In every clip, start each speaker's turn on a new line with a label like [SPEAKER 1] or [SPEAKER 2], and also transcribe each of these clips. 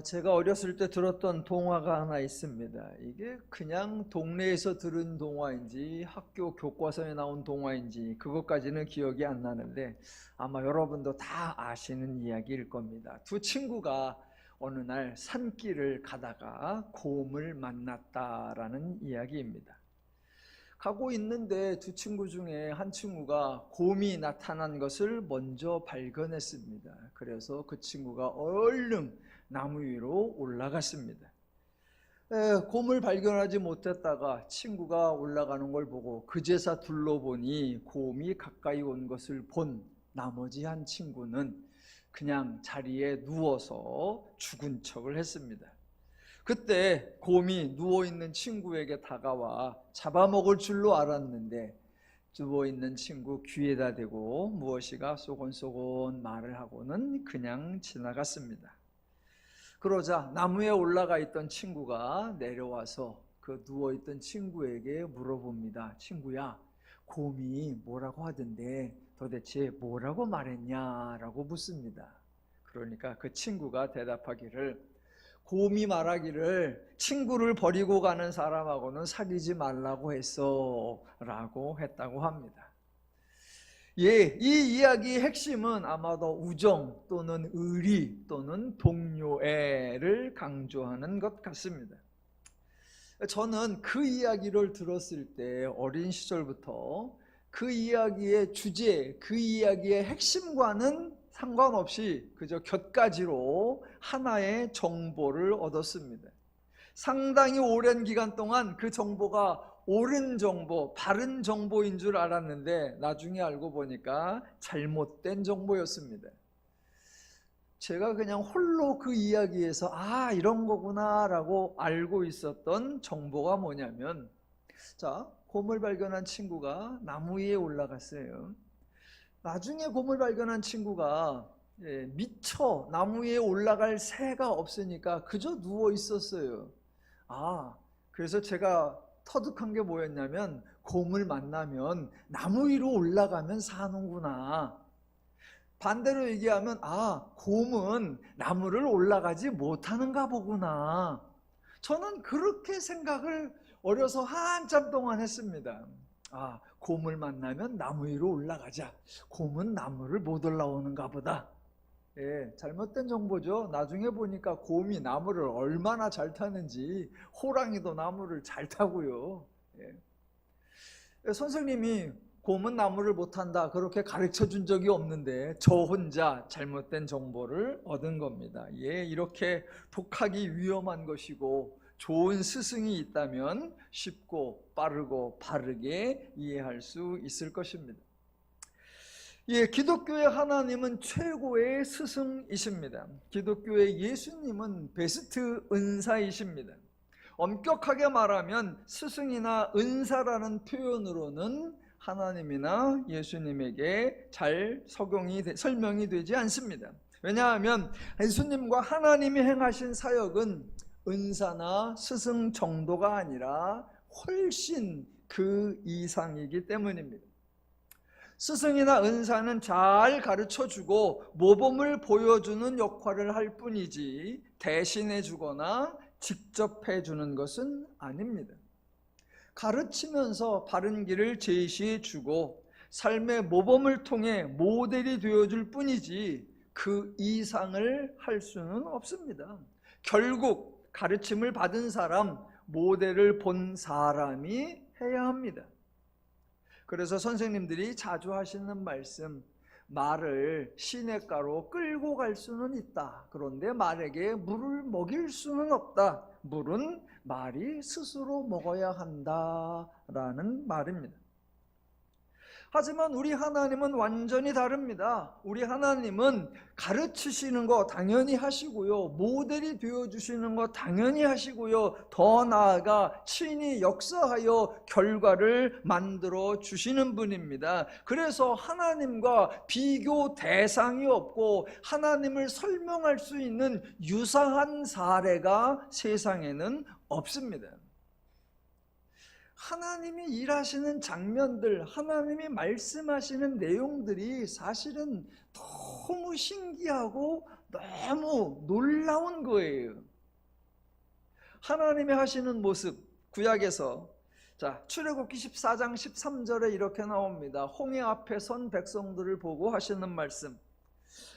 [SPEAKER 1] 제가 어렸을 때 들었던 동화가 하나 있습니다. 이게 그냥 동네에서 들은 동화인지 학교 교과서에 나온 동화인지 그것까지는 기억이 안 나는데 아마 여러분도 다 아시는 이야기일 겁니다. 두 친구가 어느 날 산길을 가다가 곰을 만났다라는 이야기입니다. 가고 있는데 두 친구 중에 한 친구가 곰이 나타난 것을 먼저 발견했습니다. 그래서 그 친구가 얼른 나무 위로 올라갔습니다. 곰을 발견하지 못했다가 친구가 올라가는 걸 보고 그제서 둘러보니 곰이 가까이 온 것을 본 나머지 한 친구는 그냥 자리에 누워서 죽은 척을 했습니다. 그때 곰이 누워있는 친구에게 다가와 잡아먹을 줄로 알았는데 누워있는 친구 귀에다 대고 무엇이가 소곤소곤 말을 하고는 그냥 지나갔습니다. 그러자 나무에 올라가 있던 친구가 내려와서 그 누워있던 친구에게 물어봅니다. 친구야, 곰이 뭐라고 하던데 도대체 뭐라고 말했냐라고 묻습니다. 그러니까 그 친구가 대답하기를 곰이 말하기를 친구를 버리고 가는 사람하고는 사귀지 말라고 했어 라고 했다고 합니다. 이 이야기의 핵심은 아마도 우정 또는 의리 또는 동료애를 강조하는 것 같습니다. 저는 그 이야기를 들었을 때 어린 시절부터 그 이야기의 주제, 그 이야기의 핵심과는 상관없이 그저 곁가지로 하나의 정보를 얻었습니다. 상당히 오랜 기간 동안 그 정보가 옳은 정보, 바른 정보인 줄 알았는데 나중에 알고 보니까 잘못된 정보였습니다. 제가 그냥 홀로 그 이야기에서 이런 거구나 라고 알고 있었던 정보가 뭐냐면, 자, 곰을 발견한 친구가 나무 위에 올라갔어요. 나중에 곰을 발견한 친구가 미처 나무 위에 올라갈 새가 없으니까 그저 누워 있었어요. 그래서 제가 터득한 게 뭐였냐면 곰을 만나면 나무 위로 올라가면 사는구나. 반대로 얘기하면 곰은 나무를 올라가지 못하는가 보구나. 저는 그렇게 생각을 어려서 한참 동안 했습니다. 곰을 만나면 나무 위로 올라가자. 곰은 나무를 못 올라오는가 보다. 잘못된 정보죠. 나중에 보니까 곰이 나무를 얼마나 잘 타는지 호랑이도 나무를 잘 타고요. 선생님이 곰은 나무를 못 탄다 그렇게 가르쳐 준 적이 없는데 저 혼자 잘못된 정보를 얻은 겁니다. 이렇게 독하기 위험한 것이고 좋은 스승이 있다면 쉽고 빠르고 바르게 이해할 수 있을 것입니다. 기독교의 하나님은 최고의 스승이십니다. 기독교의 예수님은 베스트 은사이십니다. 엄격하게 말하면 스승이나 은사라는 표현으로는 하나님이나 예수님에게 잘 설명이 되지 않습니다. 왜냐하면 예수님과 하나님이 행하신 사역은 은사나 스승 정도가 아니라 훨씬 그 이상이기 때문입니다. 스승이나 은사는 잘 가르쳐주고 모범을 보여주는 역할을 할 뿐이지 대신해 주거나 직접 해주는 것은 아닙니다. 가르치면서 바른 길을 제시해 주고 삶의 모범을 통해 모델이 되어줄 뿐이지 그 이상을 할 수는 없습니다. 결국 가르침을 받은 사람, 모델을 본 사람이 해야 합니다. 그래서 선생님들이 자주 하시는 말씀, 말을 시냇가로 끌고 갈 수는 있다. 그런데 말에게 물을 먹일 수는 없다. 물은 말이 스스로 먹어야 한다라는 말입니다. 하지만 우리 하나님은 완전히 다릅니다. 우리 하나님은 가르치시는 거 당연히 하시고요. 모델이 되어주시는 거 당연히 하시고요. 더 나아가 친히 역사하여 결과를 만들어 주시는 분입니다. 그래서 하나님과 비교 대상이 없고 하나님을 설명할 수 있는 유사한 사례가 세상에는 없습니다. 하나님이 일하시는 장면들, 하나님이 말씀하시는 내용들이 사실은 너무 신기하고 너무 놀라운 거예요. 하나님이 하시는 모습, 구약에서 자, 출애굽기 14장 13절에 이렇게 나옵니다. 홍해 앞에 선 백성들을 보고 하시는 말씀.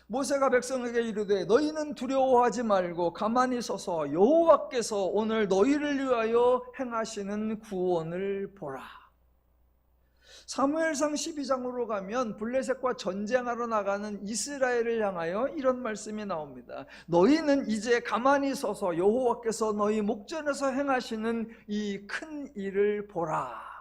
[SPEAKER 1] 모세가 백성에게 이르되 너희는 두려워하지 말고 가만히 서서 여호와께서 오늘 너희를 위하여 행하시는 구원을 보라. 사무엘상 12장으로 가면 블레셋과 전쟁하러 나가는 이스라엘을 향하여 이런 말씀이 나옵니다. 너희는 이제 가만히 서서 여호와께서 너희 목전에서 행하시는 이 큰 일을 보라.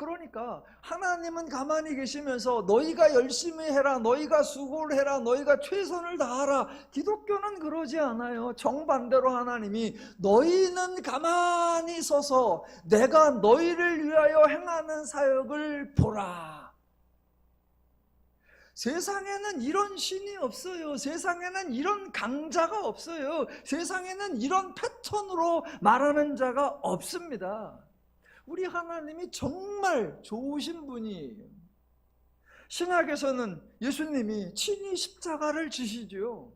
[SPEAKER 1] 그러니까 하나님은 가만히 계시면서 너희가 열심히 해라, 너희가 수고를 해라, 너희가 최선을 다하라. 기독교는 그러지 않아요. 정반대로 하나님이 너희는 가만히 서서 내가 너희를 위하여 행하는 사역을 보라. 세상에는 이런 신이 없어요. 세상에는 이런 강자가 없어요. 세상에는 이런 패턴으로 말하는 자가 없습니다. 우리 하나님이 정말 좋으신 분이에요. 신약에서는 예수님이 친히 십자가를 지시죠.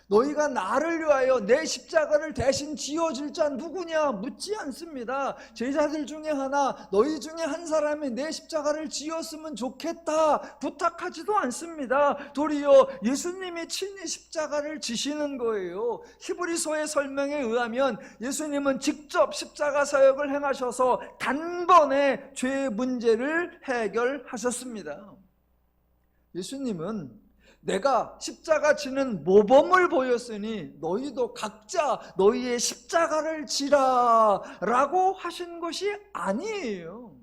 [SPEAKER 1] 너희가 나를 위하여 내 십자가를 대신 지어줄 자 누구냐 묻지 않습니다. 제자들 중에 하나, 너희 중에 한 사람이 내 십자가를 지었으면 좋겠다 부탁하지도 않습니다. 도리어 예수님이 친히 십자가를 지시는 거예요. 히브리서의 설명에 의하면 예수님은 직접 십자가 사역을 행하셔서 단번에 죄 문제를 해결하셨습니다. 예수님은 내가 십자가 지는 모범을 보였으니 너희도 각자 너희의 십자가를 지라 라고 하신 것이 아니에요.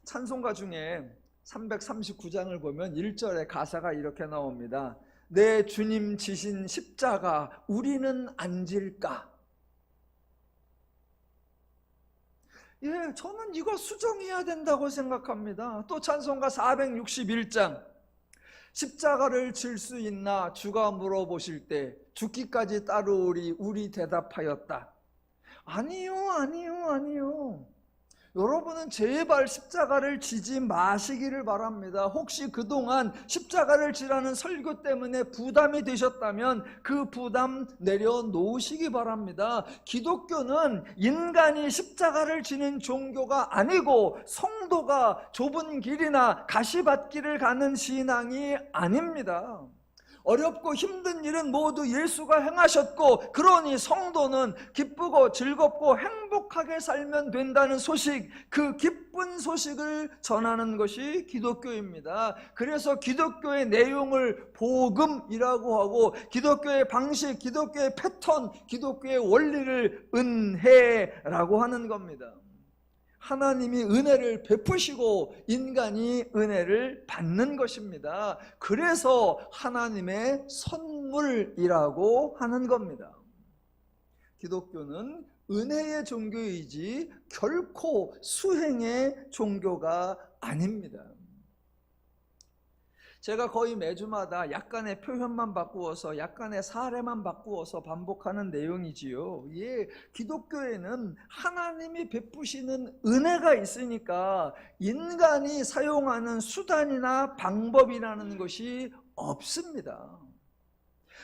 [SPEAKER 1] 찬송가 중에 339장을 보면 1절에 가사가 이렇게 나옵니다. 내 주님 지신 십자가 우리는 안 질까? 예, 저는 이거 수정해야 된다고 생각합니다. 또 찬송가 461장 십자가를 질 수 있나 주가 물어보실 때 죽기까지 따르오리 우리 대답하였다. 아니요. 여러분은 제발 십자가를 지지 마시기를 바랍니다. 혹시 그동안 십자가를 지라는 설교 때문에 부담이 되셨다면 그 부담 내려놓으시기 바랍니다. 기독교는 인간이 십자가를 지는 종교가 아니고 성도가 좁은 길이나 가시밭길을 가는 신앙이 아닙니다. 어렵고 힘든 일은 모두 예수가 행하셨고 그러니 성도는 기쁘고 즐겁고 행복하게 살면 된다는 소식, 그 기쁜 소식을 전하는 것이 기독교입니다. 그래서 기독교의 내용을 복음이라고 하고 기독교의 방식, 기독교의 패턴, 기독교의 원리를 은혜라고 하는 겁니다. 하나님이 은혜를 베푸시고 인간이 은혜를 받는 것입니다. 그래서 하나님의 선물이라고 하는 겁니다. 기독교는 은혜의 종교이지 결코 수행의 종교가 아닙니다. 제가 거의 매주마다 약간의 표현만 바꾸어서 약간의 사례만 바꾸어서 반복하는 내용이지요. 예, 기독교에는 하나님이 베푸시는 은혜가 있으니까 인간이 사용하는 수단이나 방법이라는 것이 없습니다.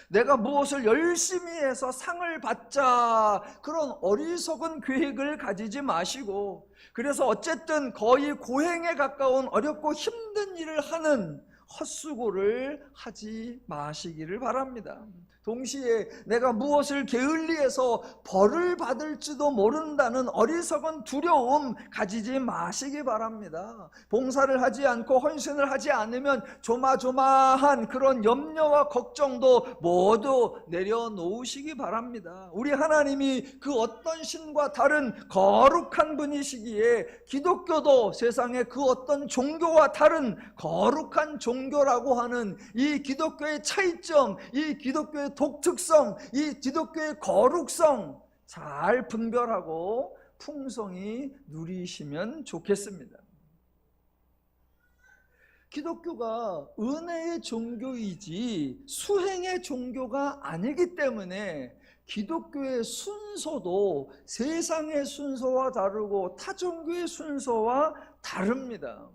[SPEAKER 1] 내가 무엇을 열심히 해서 상을 받자 그런 어리석은 계획을 가지지 마시고 그래서 어쨌든 거의 고행에 가까운 어렵고 힘든 일을 하는 헛수고를 하지 마시기를 바랍니다. 동시에 내가 무엇을 게을리해서 벌을 받을지도 모른다는 어리석은 두려움 가지지 마시기 바랍니다. 봉사를 하지 않고 헌신을 하지 않으면 조마조마한 그런 염려와 걱정도 모두 내려놓으시기 바랍니다. 우리 하나님이 그 어떤 신과 다른 거룩한 분이시기에 기독교도 세상의 그 어떤 종교와 다른 거룩한 종교라고 하는 이 기독교의 차이점, 이 기독교의 독특성, 이 기독교의 거룩성 잘 분별하고 풍성히 누리시면 좋겠습니다. 기독교가 은혜의 종교이지 수행의 종교가 아니기 때문에 기독교의 순서도 세상의 순서와 다르고 타 종교의 순서와 다릅니다.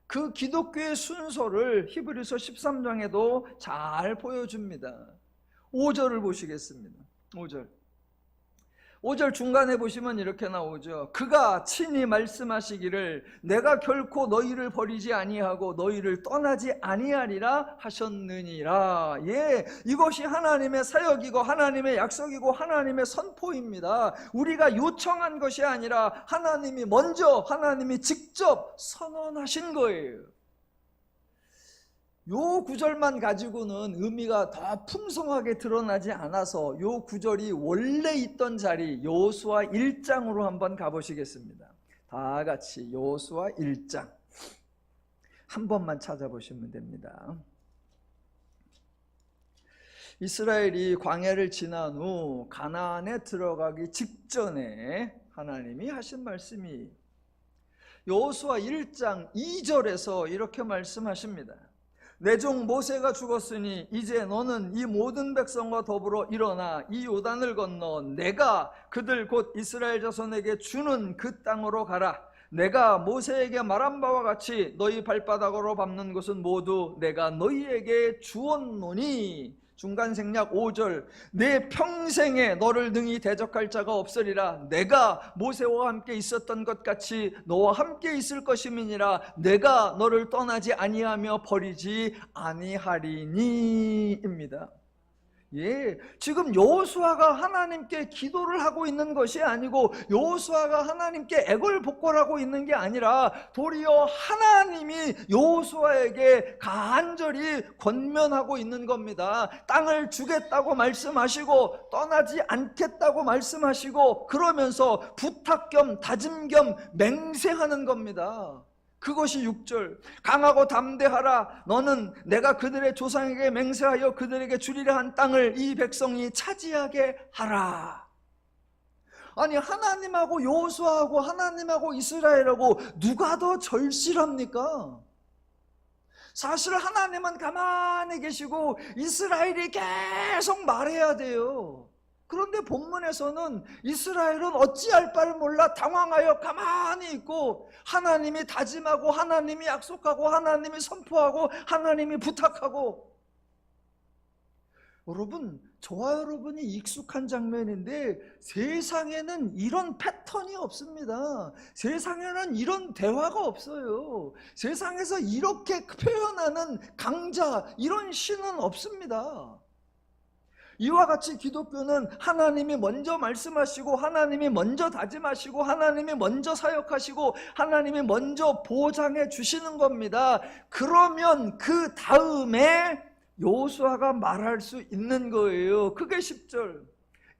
[SPEAKER 1] 그 기독교의 순서를 히브리서 13장에도 잘 보여줍니다. 5절을 보시겠습니다. 5절 중간에 보시면 이렇게 나오죠. 그가 친히 말씀하시기를 내가 결코 너희를 버리지 아니하고 너희를 떠나지 아니하리라 하셨느니라. 예, 이것이 하나님의 사역이고 하나님의 약속이고 하나님의 선포입니다. 우리가 요청한 것이 아니라 하나님이 직접 선언하신 거예요. 요 구절만 가지고는 의미가 더 풍성하게 드러나지 않아서 요 구절이 원래 있던 자리 여호수아 1장으로 한번 가보시겠습니다. 다 같이 여호수아 1장 한 번만 찾아보시면 됩니다. 이스라엘이 광야를 지난 후 가나안에 들어가기 직전에 하나님이 하신 말씀이 여호수아 1장 2절에서 이렇게 말씀하십니다. 내 종 모세가 죽었으니 이제 너는 이 모든 백성과 더불어 일어나 이 요단을 건너 내가 그들 곧 이스라엘 자손에게 주는 그 땅으로 가라. 내가 모세에게 말한 바와 같이 너희 발바닥으로 밟는 것은 모두 내가 너희에게 주었노니. 중간 생략 5절 내 평생에 너를 능히 대적할 자가 없으리라. 내가 모세와 함께 있었던 것 같이 너와 함께 있을 것임이니라. 내가 너를 떠나지 아니하며 버리지 아니하리니입니다. 예, 지금 여호수아가 하나님께 기도를 하고 있는 것이 아니고 여호수아가 하나님께 애걸복걸하고 있는 게 아니라 도리어 하나님이 여호수아에게 간절히 권면하고 있는 겁니다. 땅을 주겠다고 말씀하시고 떠나지 않겠다고 말씀하시고 그러면서 부탁 겸 다짐 겸 맹세하는 겁니다. 그것이 6절 강하고 담대하라. 너는 내가 그들의 조상에게 맹세하여 그들에게 주리라 한 땅을 이 백성이 차지하게 하라. 아니 하나님하고 여호수아하고 하나님하고 이스라엘하고 누가 더 절실합니까? 사실 하나님은 가만히 계시고 이스라엘이 계속 말해야 돼요. 그런데 본문에서는 이스라엘은 어찌할 바를 몰라 당황하여 가만히 있고 하나님이 다짐하고 하나님이 약속하고 하나님이 선포하고 하나님이 부탁하고. 여러분, 저와 여러분이 익숙한 장면인데 세상에는 이런 패턴이 없습니다. 세상에는 이런 대화가 없어요. 세상에서 이렇게 표현하는 강자, 이런 신은 없습니다. 이와 같이 기독교는 하나님이 먼저 말씀하시고 하나님이 먼저 다짐하시고 하나님이 먼저 사역하시고 하나님이 먼저 보장해 주시는 겁니다. 그러면 그 다음에 여호수아가 말할 수 있는 거예요. 그게 10절.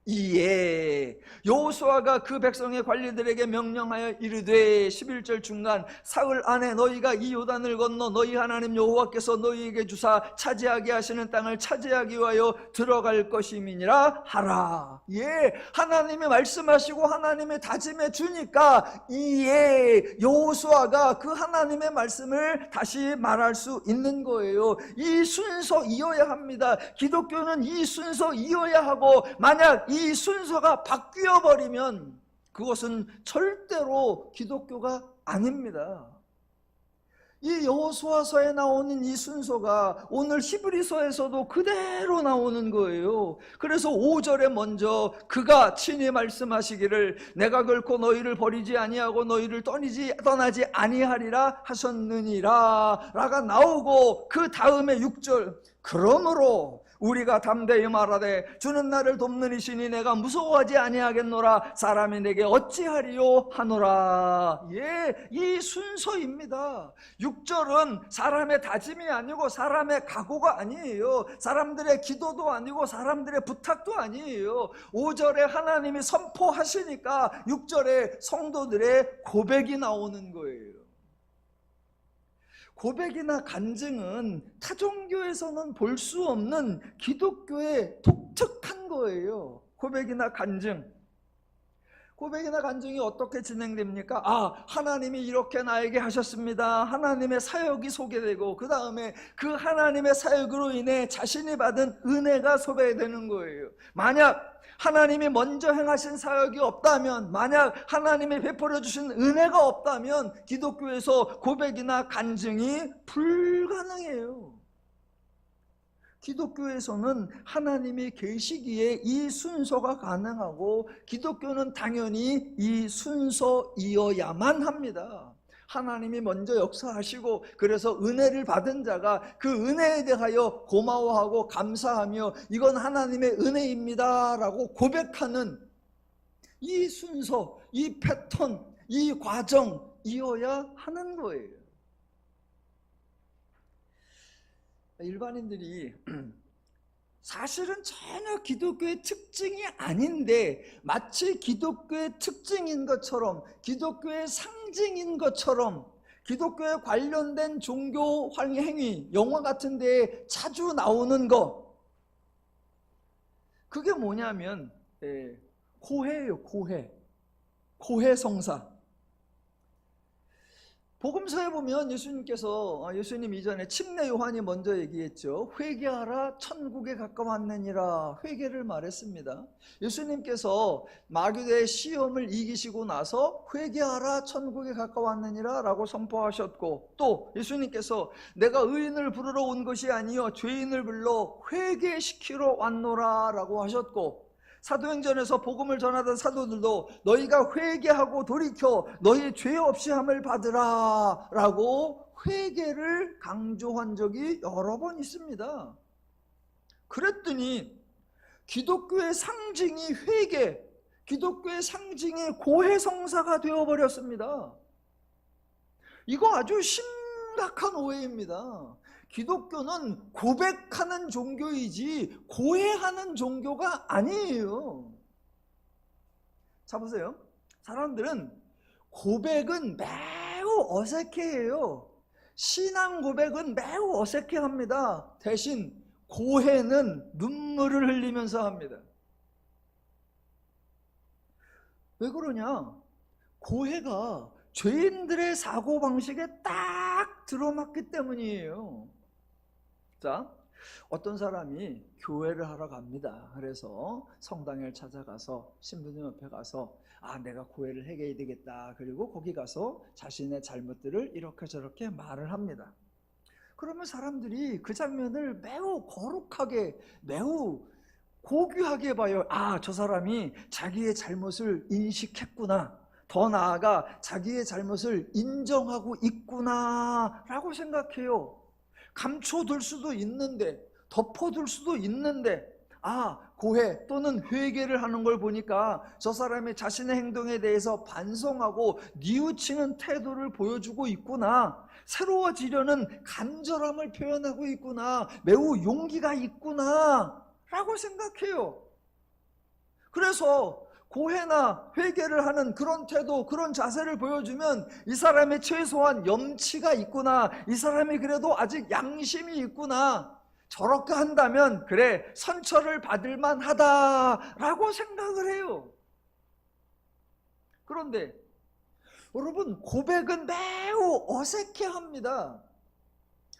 [SPEAKER 1] 이에 여호수아가 그 백성의 관리들에게 명령하여 이르되 11절 중간 사흘 안에 너희가 이 요단을 건너 너희 하나님 여호와께서 너희에게 주사 차지하게 하시는 땅을 차지하기 위하여 들어갈 것임이니라 하라. 예, 하나님이 말씀하시고 하나님의 다짐해 주니까 이에 여호수아가 그 하나님의 말씀을 다시 말할 수 있는 거예요. 이 순서 이어야 합니다. 기독교는 이 순서 이어야 하고 만약 이 순서가 바뀌어 버리면 그것은 절대로 기독교가 아닙니다. 이 여호수아서에 나오는 이 순서가 오늘 히브리서에서도 그대로 나오는 거예요. 그래서 5절에 먼저 그가 친히 말씀하시기를 내가 결코 너희를 버리지 아니하고 너희를 떠나지 아니하리라 하셨느니라 라가 나오고 그 다음에 6절 그러므로 우리가 담대히 말하되 주는 나를 돕는 이시니 내가 무서워하지 아니하겠노라. 사람이 내게 어찌하리요 하노라. 예, 이 순서입니다. 6절은 사람의 다짐이 아니고 사람의 각오가 아니에요. 사람들의 기도도 아니고 사람들의 부탁도 아니에요. 5절에 하나님이 선포하시니까 6절에 성도들의 고백이 나오는 거예요. 고백이나 간증은 타종교에서는 볼 수 없는 기독교의 독특한 거예요. 고백이나 간증. 고백이나 간증이 어떻게 진행됩니까? 아, 하나님이 이렇게 나에게 하셨습니다. 하나님의 사역이 소개되고 그 다음에 그 하나님의 사역으로 인해 자신이 받은 은혜가 소개되는 거예요. 만약 하나님이 먼저 행하신 사역이 없다면, 만약 하나님이 베풀어 주신 은혜가 없다면 기독교에서 고백이나 간증이 불가능해요. 기독교에서는 하나님이 계시기에 이 순서가 가능하고 기독교는 당연히 이 순서이어야만 합니다. 하나님이 먼저 역사하시고 그래서 은혜를 받은 자가 그 은혜에 대하여 고마워하고 감사하며 이건 하나님의 은혜입니다 라고 고백하는 이 순서, 이 패턴, 이 과정이어야 하는 거예요. 일반인들이 사실은 전혀 기독교의 특징이 아닌데 마치 기독교의 특징인 것처럼, 기독교의 상징인 것처럼 기독교에 관련된 종교 행위, 영화 같은 데에 자주 나오는 거, 그게 뭐냐면 고해예요. 고해성사. 복음서에 보면 예수님 이전에 침례 요한이 먼저 얘기했죠. 회개하라 천국에 가까웠느니라. 회개를 말했습니다. 예수님께서 마귀의 시험을 이기시고 나서 회개하라 천국에 가까웠느니라 라고 선포하셨고, 또 예수님께서 내가 의인을 부르러 온 것이 아니요 죄인을 불러 회개시키러 왔노라 라고 하셨고, 사도행전에서 복음을 전하던 사도들도 너희가 회개하고 돌이켜 너희 죄 없이 함을 받으라 라고 회개를 강조한 적이 여러 번 있습니다. 그랬더니 기독교의 상징이 회개, 기독교의 상징이 고해성사가 되어버렸습니다. 이거 아주 심각한 오해입니다. 기독교는 고백하는 종교이지 고해하는 종교가 아니에요. 자, 보세요. 사람들은 고백은 매우 어색해해요. 신앙 고백은 매우 어색해합니다. 대신 고해는 눈물을 흘리면서 합니다. 왜 그러냐? 고해가 죄인들의 사고방식에 딱 들어맞기 때문이에요. 자, 어떤 사람이 교회를 하러 갑니다. 그래서 성당을 찾아가서 신부님 옆에 가서 내가 고해를 해결해야 되겠다. 그리고 거기 가서 자신의 잘못들을 이렇게 저렇게 말을 합니다. 그러면 사람들이 그 장면을 매우 거룩하게, 매우 고귀하게 봐요. 저 사람이 자기의 잘못을 인식했구나. 더 나아가 자기의 잘못을 인정하고 있구나 라고 생각해요. 감춰둘 수도 있는데, 덮어둘 수도 있는데, 고해 또는 회개를 하는 걸 보니까 저 사람이 자신의 행동에 대해서 반성하고 뉘우치는 태도를 보여주고 있구나, 새로워지려는 간절함을 표현하고 있구나, 매우 용기가 있구나 라고 생각해요. 그래서 고해나 회개를 하는 그런 태도, 그런 자세를 보여주면 이 사람이 최소한 염치가 있구나, 이 사람이 그래도 아직 양심이 있구나, 저렇게 한다면 그래 선처를 받을 만하다라고 생각을 해요. 그런데 여러분, 고백은 매우 어색해합니다.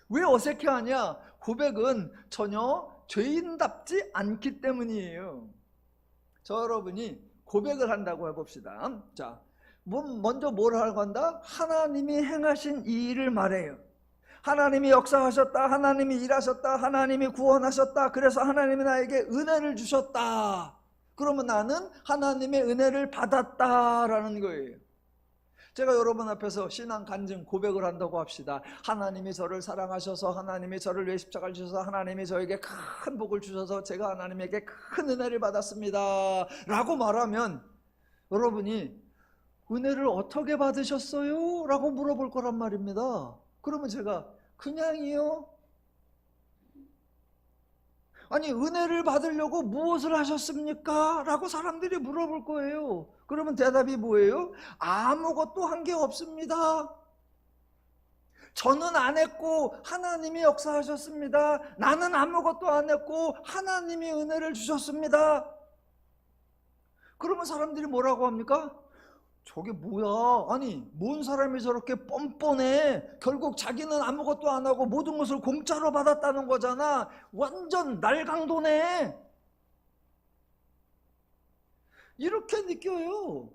[SPEAKER 1] 왜 어색해하냐? 고백은 전혀 죄인답지 않기 때문이에요. 저 여러분이 고백을 한다고 해봅시다. 자, 먼저 뭘 하려고 한다? 하나님이 행하신 이 일을 말해요. 하나님이 역사하셨다, 하나님이 일하셨다, 하나님이 구원하셨다, 그래서 하나님이 나에게 은혜를 주셨다. 그러면 나는 하나님의 은혜를 받았다라는 거예요. 제가 여러분 앞에서 신앙 간증 고백을 한다고 합시다. 하나님이 저를 사랑하셔서, 하나님이 저를 위해 십자가를 주셔서, 하나님이 저에게 큰 복을 주셔서 제가 하나님에게 큰 은혜를 받았습니다 라고 말하면 여러분이 은혜를 어떻게 받으셨어요? 라고 물어볼 거란 말입니다. 그러면 제가 그냥이요? 아니, 은혜를 받으려고 무엇을 하셨습니까? 라고 사람들이 물어볼 거예요. 그러면 대답이 뭐예요? 아무것도 한 게 없습니다. 저는 안 했고 하나님이 역사하셨습니다. 나는 아무것도 안 했고 하나님이 은혜를 주셨습니다. 그러면 사람들이 뭐라고 합니까? 저게 뭐야? 아니, 뭔 사람이 저렇게 뻔뻔해? 결국 자기는 아무것도 안 하고 모든 것을 공짜로 받았다는 거잖아. 완전 날강도네. 이렇게 느껴요.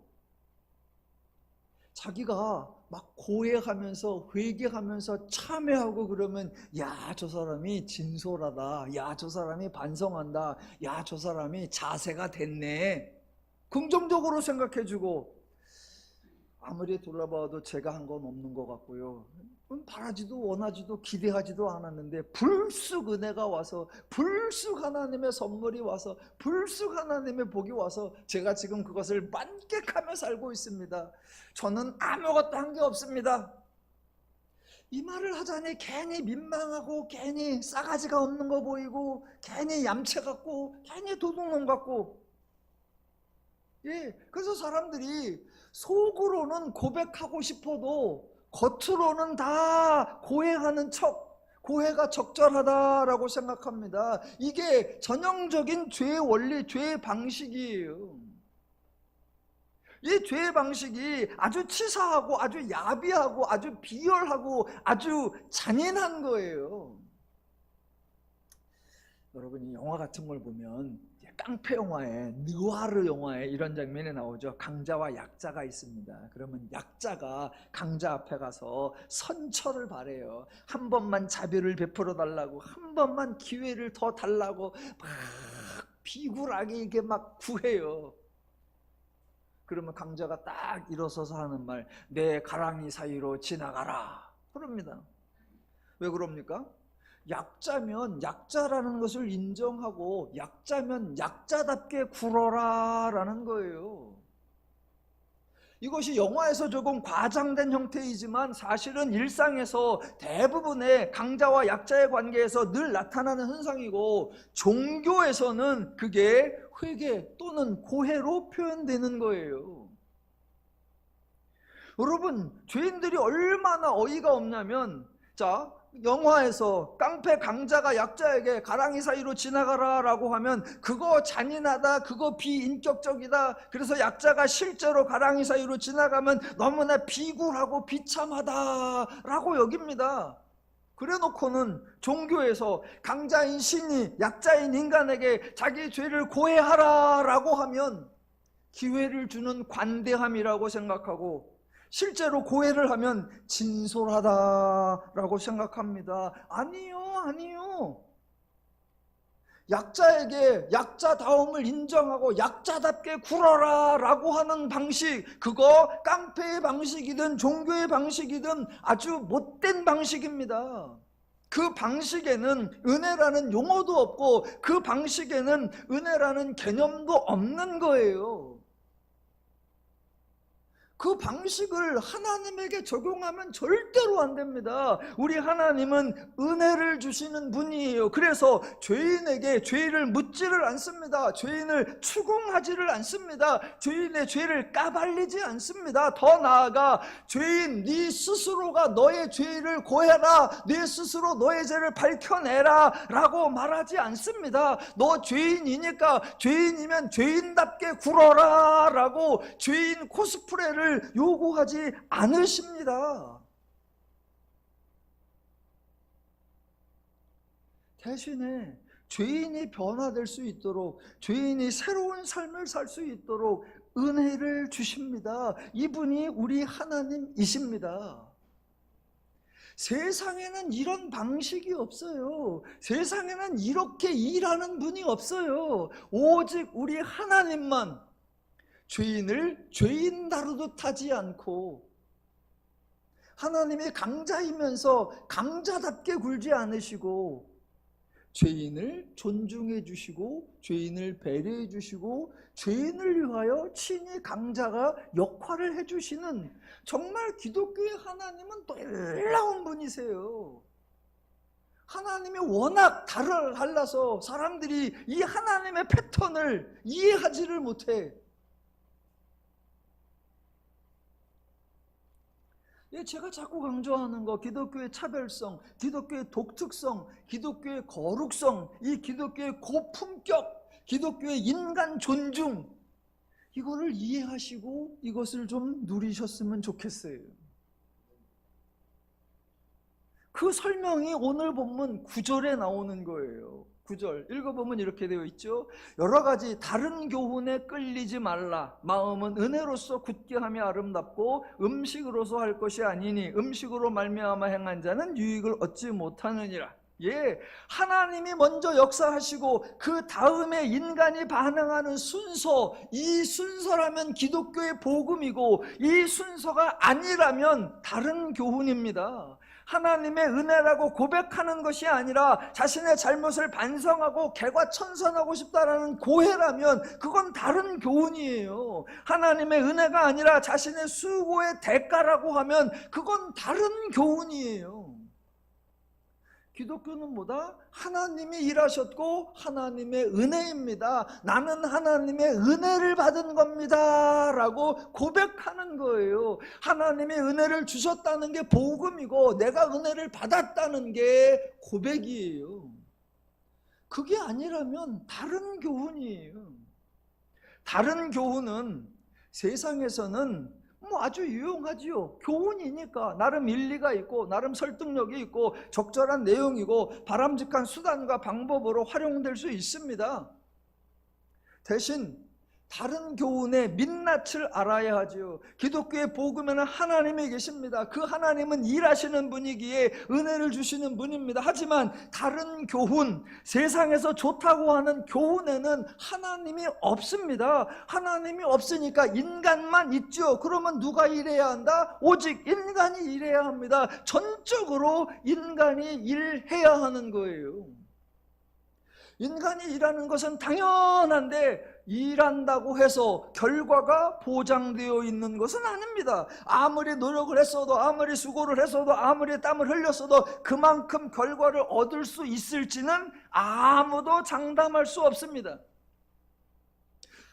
[SPEAKER 1] 자기가 막 고해하면서 회개하면서 참회하고 그러면, 야, 저 사람이 진솔하다. 야, 저 사람이 반성한다. 야, 저 사람이 자세가 됐네. 긍정적으로 생각해주고, 아무리 둘러봐도 제가 한 건 없는 것 같고요. 바라지도 원하지도 기대하지도 않았는데 불쑥 은혜가 와서, 불쑥 하나님의 선물이 와서, 불쑥 하나님의 복이 와서 제가 지금 그것을 만끽하며 살고 있습니다. 저는 아무것도 한 게 없습니다. 이 말을 하자니 괜히 민망하고, 괜히 싸가지가 없는 거 보이고, 괜히 얌체 같고, 괜히 도둑놈 같고. 예, 그래서 사람들이 속으로는 고백하고 싶어도 겉으로는 다 고해하는 척, 고해가 적절하다라고 생각합니다. 이게 전형적인 죄의 원리, 죄의 방식이에요. 이 죄의 방식이 아주 치사하고 아주 야비하고 아주 비열하고 아주 잔인한 거예요. 여러분이 영화 같은 걸 보면, 깡패 영화에, 느와르 영화에 이런 장면이 나오죠. 강자와 약자가 있습니다. 그러면 약자가 강자 앞에 가서 선처를 바래요. 한 번만 자비를 베풀어 달라고, 한 번만 기회를 더 달라고 막 비굴하게 이게 막 구해요. 그러면 강자가 딱 일어서서 하는 말, 내 가랑이 사이로 지나가라, 그럽니다. 왜 그럽니까? 약자면 약자라는 것을 인정하고, 약자면 약자답게 굴어라 라는 거예요. 이것이 영화에서 조금 과장된 형태이지만 사실은 일상에서 대부분의 강자와 약자의 관계에서 늘 나타나는 현상이고, 종교에서는 그게 회개 또는 고해로 표현되는 거예요. 여러분, 죄인들이 얼마나 어이가 없냐면, 자, 영화에서 깡패 강자가 약자에게 가랑이 사이로 지나가라 라고 하면 그거 잔인하다, 그거 비인격적이다, 그래서 약자가 실제로 가랑이 사이로 지나가면 너무나 비굴하고 비참하다 라고 여깁니다. 그래 놓고는 종교에서 강자인 신이 약자인 인간에게 자기 죄를 고해하라 라고 하면 기회를 주는 관대함이라고 생각하고, 실제로 고해를 하면 진솔하다라고 생각합니다. 아니요. 약자에게 약자다움을 인정하고 약자답게 굴어라 라고 하는 방식, 그거 깡패의 방식이든 종교의 방식이든 아주 못된 방식입니다. 그 방식에는 은혜라는 용어도 없고, 그 방식에는 은혜라는 개념도 없는 거예요. 그 방식을 하나님에게 적용하면 절대로 안 됩니다. 우리 하나님은 은혜를 주시는 분이에요. 그래서 죄인에게 죄를 묻지를 않습니다. 죄인을 추궁하지를 않습니다. 죄인의 죄를 까발리지 않습니다. 더 나아가 죄인 네 스스로가 너의 죄를 고해라, 네 스스로 너의 죄를 밝혀내라 라고 말하지 않습니다. 너 죄인이니까 죄인이면 죄인답게 굴어라 라고 죄인 코스프레를 요구하지 않으십니다. 대신에 죄인이 변화될 수 있도록, 죄인이 새로운 삶을 살 수 있도록 은혜를 주십니다. 이분이 우리 하나님이십니다. 세상에는 이런 방식이 없어요. 세상에는 이렇게 일하는 분이 없어요. 오직 우리 하나님만 죄인을 죄인 다루듯 하지 않고, 하나님이 강자이면서 강자답게 굴지 않으시고, 죄인을 존중해 주시고, 죄인을 배려해 주시고, 죄인을 위하여 친히 강자가 역할을 해 주시는, 정말 기독교의 하나님은 놀라운 분이세요. 하나님이 워낙 달라서 사람들이 이 하나님의 패턴을 이해하지를 못해. 제가 자꾸 강조하는 거, 기독교의 차별성, 기독교의 독특성, 기독교의 거룩성, 이 기독교의 고품격, 기독교의 인간 존중, 이거를 이해하시고 이것을 좀 누리셨으면 좋겠어요. 그 설명이 오늘 본문 9절에 나오는 거예요. 9절 읽어보면 이렇게 되어 있죠. 여러 가지 다른 교훈에 끌리지 말라. 마음은 은혜로서 굳게 하며 아름답고 음식으로서 할 것이 아니니 음식으로 말미암아 행한 자는 유익을 얻지 못하느니라. 예, 하나님이 먼저 역사하시고 그 다음에 인간이 반응하는 순서, 이 순서라면 기독교의 복음이고 이 순서가 아니라면 다른 교훈입니다. 하나님의 은혜라고 고백하는 것이 아니라 자신의 잘못을 반성하고 개과천선하고 싶다라는 고해라면 그건 다른 교훈이에요. 하나님의 은혜가 아니라 자신의 수고의 대가라고 하면 그건 다른 교훈이에요. 기독교는 뭐다? 하나님이 일하셨고 하나님의 은혜입니다. 나는 하나님의 은혜를 받은 겁니다 라고 고백하는 거예요. 하나님의 은혜를 주셨다는 게 복음이고 내가 은혜를 받았다는 게 고백이에요. 그게 아니라면 다른 교훈이에요. 다른 교훈은 세상에서는 아주 유용하지요. 교훈이니까 나름 일리가 있고 나름 설득력이 있고 적절한 내용이고 바람직한 수단과 방법으로 활용될 수 있습니다. 대신 다른 교훈의 민낯을 알아야 하지요. 기독교의 복음에는 하나님이 계십니다. 그 하나님은 일하시는 분이기에 은혜를 주시는 분입니다. 하지만 다른 교훈, 세상에서 좋다고 하는 교훈에는 하나님이 없습니다. 하나님이 없으니까 인간만 있죠. 그러면 누가 일해야 한다? 오직 인간이 일해야 합니다. 전적으로 인간이 일해야 하는 거예요. 인간이 일하는 것은 당연한데 일한다고 해서 결과가 보장되어 있는 것은 아닙니다. 아무리 노력을 했어도 아무리 수고를 했어도 아무리 땀을 흘렸어도 그만큼 결과를 얻을 수 있을지는 아무도 장담할 수 없습니다.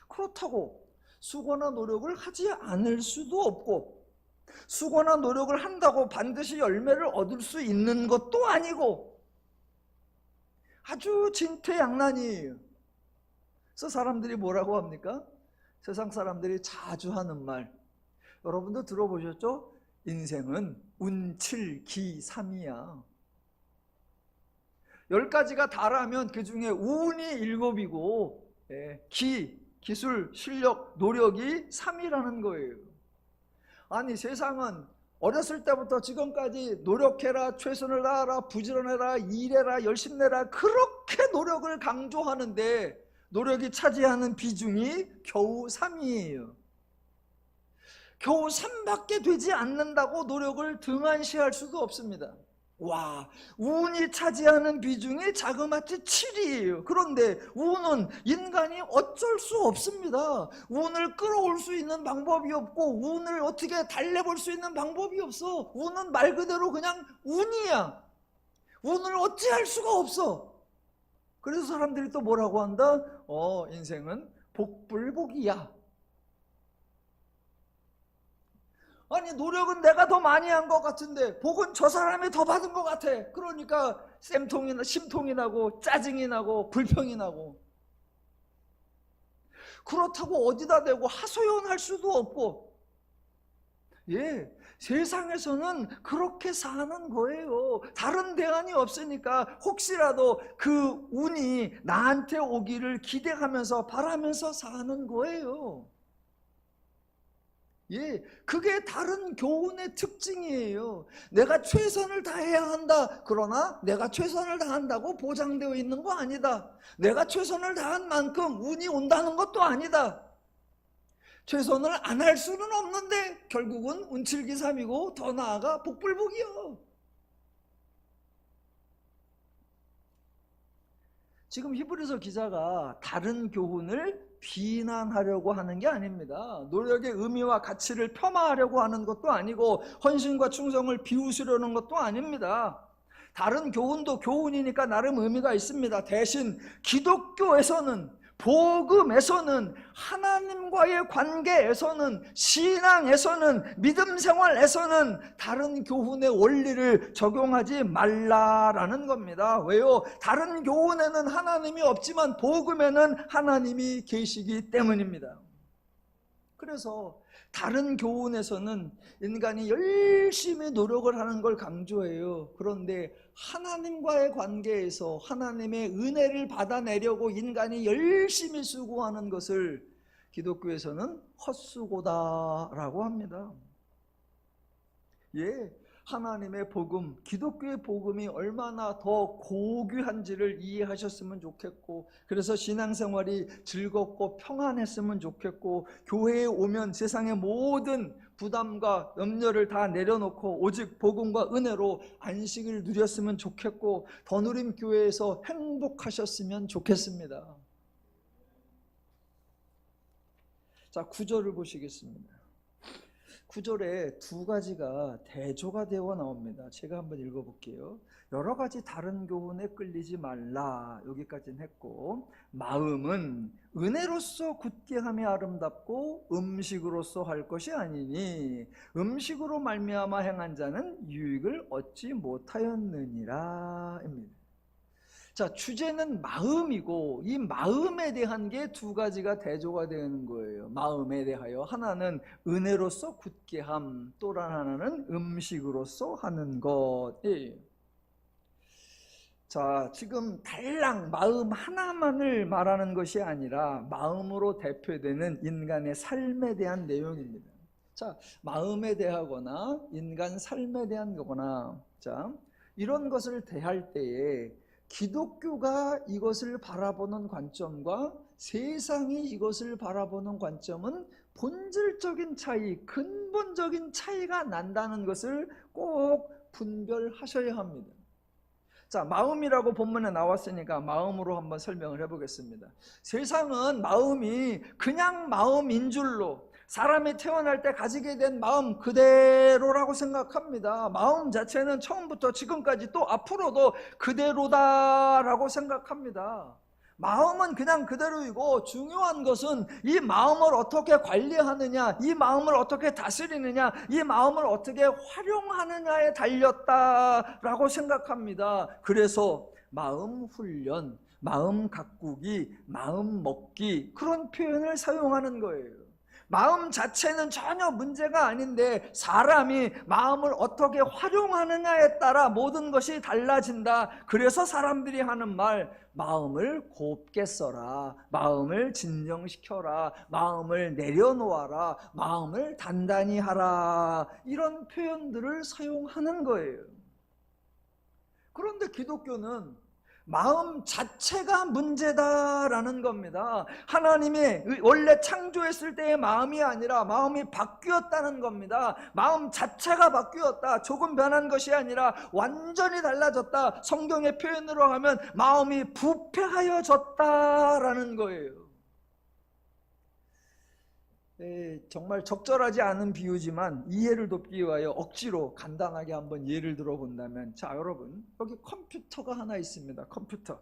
[SPEAKER 1] 그렇다고 수고나 노력을 하지 않을 수도 없고 수고나 노력을 한다고 반드시 열매를 얻을 수 있는 것도 아니고 아주 진퇴양난이에요. 그래서 사람들이 뭐라고 합니까? 세상 사람들이 자주 하는 말, 여러분도 들어보셨죠? 인생은 운칠기삼이야. 10가지가 다라면 그 중에 운이 7이고 기술, 실력, 노력이 3이라는 거예요. 아니 세상은 어렸을 때부터 지금까지 노력해라, 최선을 다하라, 부지런해라, 일해라, 열심히 내라 그렇게 노력을 강조하는데 노력이 차지하는 비중이 겨우 3이에요. 겨우 3밖에 되지 않는다고 노력을 등한시할 수도 없습니다. 와, 운이 차지하는 비중이 자그마치 7이에요. 그런데 운은 인간이 어쩔 수 없습니다. 운을 끌어올 수 있는 방법이 없고 운을 어떻게 달래볼 수 있는 방법이 없어. 운은 말 그대로 그냥 운이야. 운을 어찌할 수가 없어. 그래서 사람들이 또 뭐라고 한다? 인생은 복불복이야. 아니 노력은 내가 더 많이 한 것 같은데 복은 저 사람이 더 받은 것 같아. 그러니까 심통이 나고 짜증이 나고 불평이 나고. 그렇다고 어디다 대고 하소연할 수도 없고. 세상에서는 그렇게 사는 거예요. 다른 대안이 없으니까 혹시라도 그 운이 나한테 오기를 기대하면서 바라면서 사는 거예요. 그게 다른 교훈의 특징이에요. 내가 최선을 다해야 한다. 그러나 내가 최선을 다한다고 보장되어 있는 거 아니다. 내가 최선을 다한 만큼 운이 온다는 것도 아니다. 최선을 안 할 수는 없는데 결국은 운칠기삼이고 더 나아가 복불복이요. 지금 히브리서 기자가 다른 교훈을 비난하려고 하는 게 아닙니다. 노력의 의미와 가치를 폄하하려고 하는 것도 아니고 헌신과 충성을 비웃으려는 것도 아닙니다. 다른 교훈도 교훈이니까 나름 의미가 있습니다. 대신 기독교에서는, 복음에서는, 하나님과의 관계에서는, 신앙에서는, 믿음 생활에서는 다른 교훈의 원리를 적용하지 말라라는 겁니다. 왜요? 다른 교훈에는 하나님이 없지만 복음에는 하나님이 계시기 때문입니다. 그래서 다른 교훈에서는 인간이 열심히 노력을 하는 걸 강조해요. 그런데 하나님과의 관계에서 하나님의 은혜를 받아내려고 인간이 열심히 수고하는 것을 기독교에서는 헛수고다라고 합니다. 예, 하나님의 복음, 기독교의 복음이 얼마나 더 고귀한지를 이해하셨으면 좋겠고, 그래서 신앙생활이 즐겁고 평안했으면 좋겠고, 교회에 오면 세상의 모든 부담과 염려를 다 내려놓고 오직 복음과 은혜로 안식을 누렸으면 좋겠고, 더누림 교회에서 행복하셨으면 좋겠습니다. 자, 9절을 보시겠습니다. 9절에 두 가지가 대조가 되어 나옵니다. 제가 한번 읽어볼게요. 여러 가지 다른 교훈에 끌리지 말라, 여기까지는 했고, 마음은 은혜로서 굳게 함이 아름답고 음식으로서 할 것이 아니니 음식으로 말미암아 행한 자는 유익을 얻지 못하였느니라 입니다. 자, 주제는 마음이고 이 마음에 대한 게 두 가지가 대조가 되는 거예요. 마음에 대하여 하나는 은혜로서 굳게 함, 또 하나는 음식으로서 하는 것. 자, 지금 달랑 마음 하나만을 말하는 것이 아니라 마음으로 대표되는 인간의 삶에 대한 내용입니다. 자, 마음에 대하거나 인간 삶에 대한 거거나, 자, 이런 것을 대할 때에 기독교가 이것을 바라보는 관점과 세상이 이것을 바라보는 관점은 본질적인 차이, 근본적인 차이가 난다는 것을 꼭 분별하셔야 합니다. 자, 마음이라고 본문에 나왔으니까 마음으로 한번 설명을 해보겠습니다. 세상은 마음이 그냥 마음인 줄로, 사람이 태어날 때 가지게 된 마음 그대로라고 생각합니다. 마음 자체는 처음부터 지금까지 또 앞으로도 그대로다라고 생각합니다. 마음은 그냥 그대로이고 중요한 것은 이 마음을 어떻게 관리하느냐, 이 마음을 어떻게 다스리느냐, 이 마음을 어떻게 활용하느냐에 달렸다라고 생각합니다. 그래서 마음 훈련, 마음 가꾸기, 마음 먹기, 그런 표현을 사용하는 거예요. 마음 자체는 전혀 문제가 아닌데 사람이 마음을 어떻게 활용하느냐에 따라 모든 것이 달라진다. 그래서 사람들이 하는 말, 마음을 곱게 써라, 마음을 진정시켜라, 마음을 내려놓아라, 마음을 단단히 하라, 이런 표현들을 사용하는 거예요. 그런데 기독교는 마음 자체가 문제다라는 겁니다. 하나님이 원래 창조했을 때의 마음이 아니라 마음이 바뀌었다는 겁니다. 마음 자체가 바뀌었다. 조금 변한 것이 아니라 완전히 달라졌다. 성경의 표현으로 하면 마음이 부패하여졌다라는 거예요. 정말 적절하지 않은 비유지만 이해를 돕기 위하여 억지로 간단하게 한번 예를 들어본다면, 자, 여러분, 여기 컴퓨터가 하나 있습니다. 컴퓨터.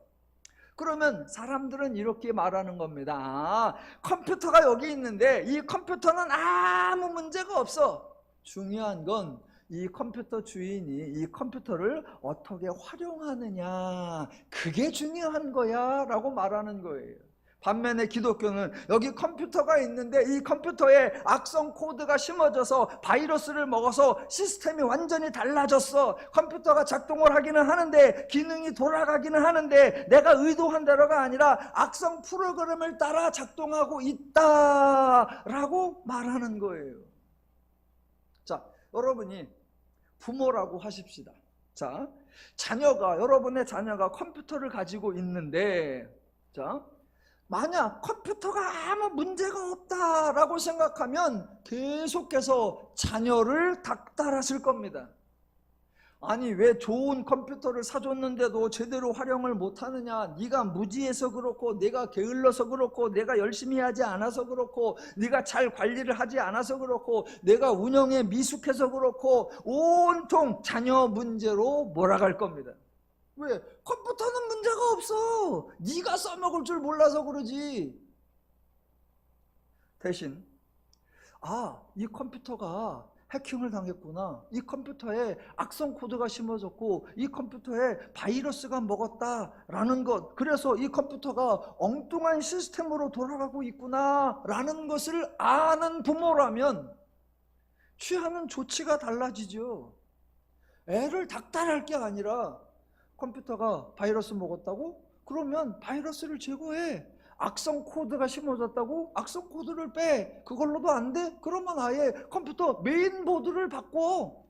[SPEAKER 1] 그러면 사람들은 이렇게 말하는 겁니다. 아, 컴퓨터가 여기 있는데 이 컴퓨터는 아무 문제가 없어. 중요한 건 이 컴퓨터 주인이 이 컴퓨터를 어떻게 활용하느냐, 그게 중요한 거야 라고 말하는 거예요. 반면에 기독교는 여기 컴퓨터가 있는데 이 컴퓨터에 악성 코드가 심어져서 바이러스를 먹어서 시스템이 완전히 달라졌어. 컴퓨터가 작동을 하기는 하는데, 기능이 돌아가기는 하는데 내가 의도한 대로가 아니라 악성 프로그램을 따라 작동하고 있다라고 말하는 거예요. 자, 여러분이 부모라고 하십시다. 자, 여러분의 자녀가 컴퓨터를 가지고 있는데, 자, 만약 컴퓨터가 아무 문제가 없다라고 생각하면 계속해서 자녀를 닥달하실 겁니다. 아니, 왜 좋은 컴퓨터를 사줬는데도 제대로 활용을 못하느냐, 네가 무지해서 그렇고, 내가 게을러서 그렇고, 내가 열심히 하지 않아서 그렇고, 네가 잘 관리를 하지 않아서 그렇고, 내가 운영에 미숙해서 그렇고, 온통 자녀 문제로 몰아갈 겁니다. 왜? 컴퓨터는 문제가 없어. 네가 써먹을 줄 몰라서 그러지. 대신 이 컴퓨터가 해킹을 당했구나. 이 컴퓨터에 악성 코드가 심어졌고 이 컴퓨터에 바이러스가 먹었다라는 것. 그래서 이 컴퓨터가 엉뚱한 시스템으로 돌아가고 있구나라는 것을 아는 부모라면 취하는 조치가 달라지죠. 애를 닥달할 게 아니라 컴퓨터가 바이러스 먹었다고? 그러면 바이러스를 제거해. 악성 코드가 심어졌다고? 악성 코드를 빼. 그걸로도 안 돼? 그러면 아예 컴퓨터 메인보드를 바꿔.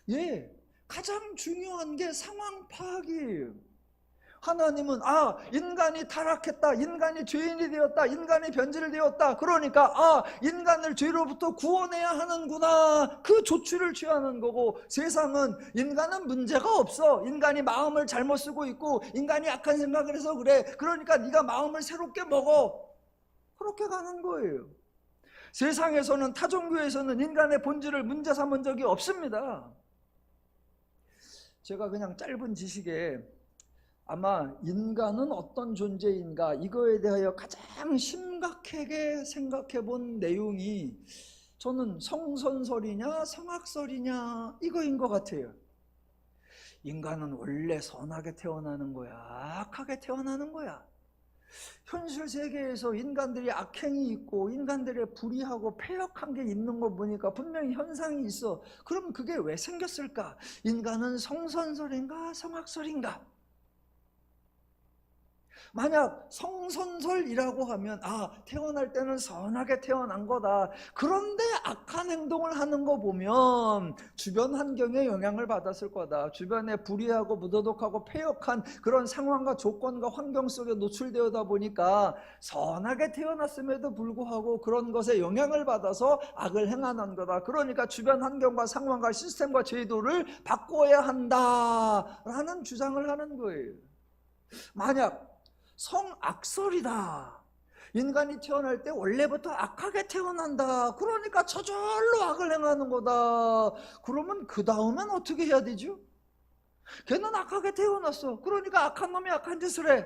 [SPEAKER 1] 예, 가장 중요한 게 상황 파악이에요. 하나님은 인간이 타락했다, 인간이 죄인이 되었다, 인간이 변질이 되었다, 그러니까 인간을 죄로부터 구원해야 하는구나, 그 조치를 취하는 거고, 세상은 인간은 문제가 없어, 인간이 마음을 잘못 쓰고 있고 인간이 악한 생각을 해서 그래, 그러니까 네가 마음을 새롭게 먹어, 그렇게 가는 거예요. 세상에서는, 타종교에서는 인간의 본질을 문제 삼은 적이 없습니다. 제가 그냥 짧은 지식에 아마 인간은 어떤 존재인가, 이거에 대하여 가장 심각하게 생각해 본 내용이 저는 성선설이냐 성악설이냐 이거인 것 같아요. 인간은 원래 선하게 태어나는 거야, 악하게 태어나는 거야? 현실 세계에서 인간들이 악행이 있고 인간들의 불의하고 패역한 게 있는 거 보니까 분명히 현상이 있어. 그럼 그게 왜 생겼을까? 인간은 성선설인가 성악설인가? 만약 성선설이라고 하면 태어날 때는 선하게 태어난 거다. 그런데 악한 행동을 하는 거 보면 주변 환경에 영향을 받았을 거다. 주변에 불의하고 무도덕하고 패역한 그런 상황과 조건과 환경 속에 노출되어다 보니까 선하게 태어났음에도 불구하고 그런 것에 영향을 받아서 악을 행하는 거다. 그러니까 주변 환경과 상황과 시스템과 제도를 바꿔야 한다라는 주장을 하는 거예요. 만약 성악설이다, 인간이 태어날 때 원래부터 악하게 태어난다, 그러니까 저절로 악을 행하는 거다, 그러면 그 다음엔 어떻게 해야 되죠? 걔는 악하게 태어났어, 그러니까 악한 놈이 악한 짓을 해.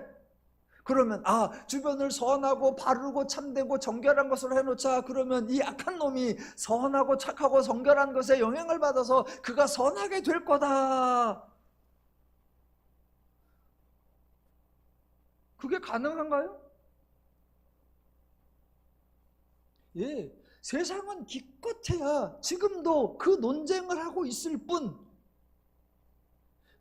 [SPEAKER 1] 그러면 주변을 선하고 바르고 참되고 정결한 것으로 해놓자. 그러면 이 악한 놈이 선하고 착하고 정결한 것에 영향을 받아서 그가 선하게 될 거다. 그게 가능한가요? 예, 세상은 기껏해야 지금도 그 논쟁을 하고 있을 뿐,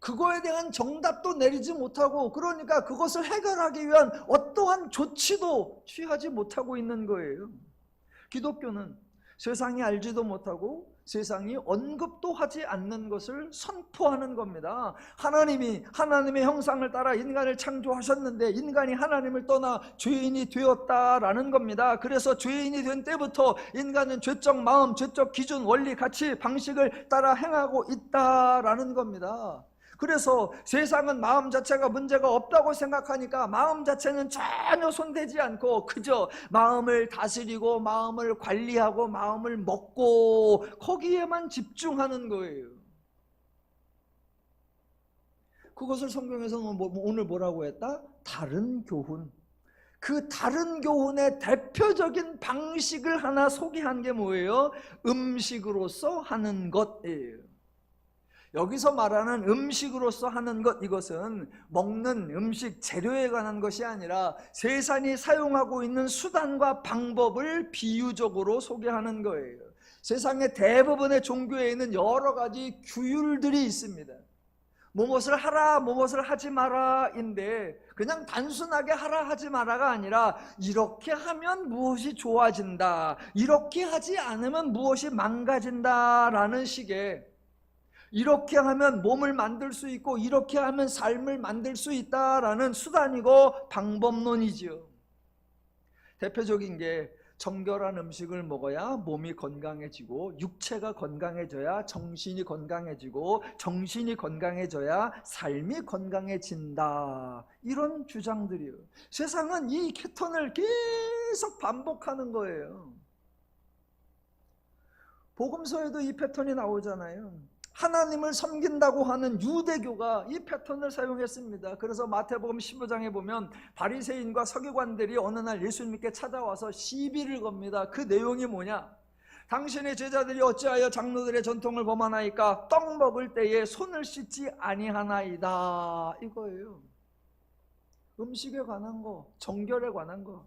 [SPEAKER 1] 그거에 대한 정답도 내리지 못하고, 그러니까 그것을 해결하기 위한 어떠한 조치도 취하지 못하고 있는 거예요. 기독교는 세상이 알지도 못하고 세상이 언급도 하지 않는 것을 선포하는 겁니다. 하나님이 하나님의 형상을 따라 인간을 창조하셨는데 인간이 하나님을 떠나 죄인이 되었다라는 겁니다. 그래서 죄인이 된 때부터 인간은 죄적 마음, 죄적 기준, 원리, 가치, 방식을 따라 행하고 있다라는 겁니다. 그래서 세상은 마음 자체가 문제가 없다고 생각하니까 마음 자체는 전혀 손대지 않고 그저 마음을 다스리고 마음을 관리하고 마음을 먹고 거기에만 집중하는 거예요. 그것을 성경에서는 오늘 뭐라고 했다? 다른 교훈. 그 다른 교훈의 대표적인 방식을 하나 소개한 게 뭐예요? 음식으로서 하는 것이에요. 여기서 말하는 음식으로서 하는 것, 이것은 먹는 음식 재료에 관한 것이 아니라 세상이 사용하고 있는 수단과 방법을 비유적으로 소개하는 거예요. 세상의 대부분의 종교에는 여러 가지 규율들이 있습니다. 무엇을 하라, 무엇을 하지 마라인데 그냥 단순하게 하라 하지 마라가 아니라 이렇게 하면 무엇이 좋아진다, 이렇게 하지 않으면 무엇이 망가진다라는 식의, 이렇게 하면 몸을 만들 수 있고 이렇게 하면 삶을 만들 수 있다라는 수단이고 방법론이죠. 대표적인 게 정결한 음식을 먹어야 몸이 건강해지고 육체가 건강해져야 정신이 건강해지고 정신이 건강해져야 삶이 건강해진다, 이런 주장들이에요. 세상은 이 패턴을 계속 반복하는 거예요. 복음서에도 이 패턴이 나오잖아요. 하나님을 섬긴다고 하는 유대교가 이 패턴을 사용했습니다. 그래서 마태복음 15장에 보면 바리새인과 서기관들이 어느 날 예수님께 찾아와서 시비를 겁니다. 그 내용이 뭐냐? 당신의 제자들이 어찌하여 장로들의 전통을 범하나이까? 떡 먹을 때에 손을 씻지 아니하나이다, 이거예요. 음식에 관한 거, 정결에 관한 거.